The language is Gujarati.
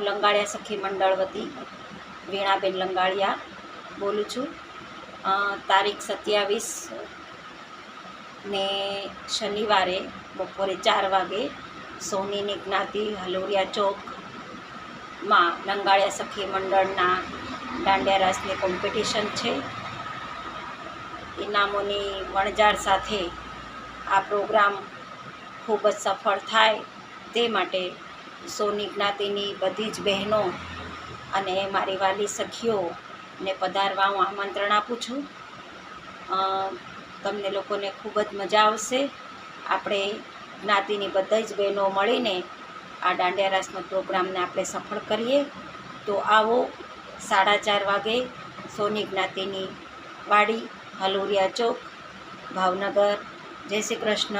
હું લંગાળિયા સખી મંડળ વતી વીણાબેન લંગાળિયા બોલું છું. તારીખ 27 ને શનિવારે બપોરે 4 વાગે સોનીની જ્ઞાતિ હલોરિયા ચોકમાં લંગાળિયા સખી મંડળના દાંડિયા રાસની કોમ્પિટિશન છે. ઇનામોની વણઝાર સાથે આ પ્રોગ્રામ ખૂબ જ સફળ થાય તે માટે સોની જ્ઞાતિની બધી જ બહેનો અને મારી વાલી સખીઓને પધારવા હું આમંત્રણ આપું છું. તમને લોકોને ખૂબ જ મજા આવશે. આપણે જ્ઞાતિની બધી જ બહેનો મળીને આ દાંડિયા રાસનો પ્રોગ્રામને આપણે સફળ કરીએ. તો આવો 4:30 વાગે સોની જ્ઞાતિની વાડી હલોરિયા ચોક, ભાવનગર. જય શ્રી કૃષ્ણ.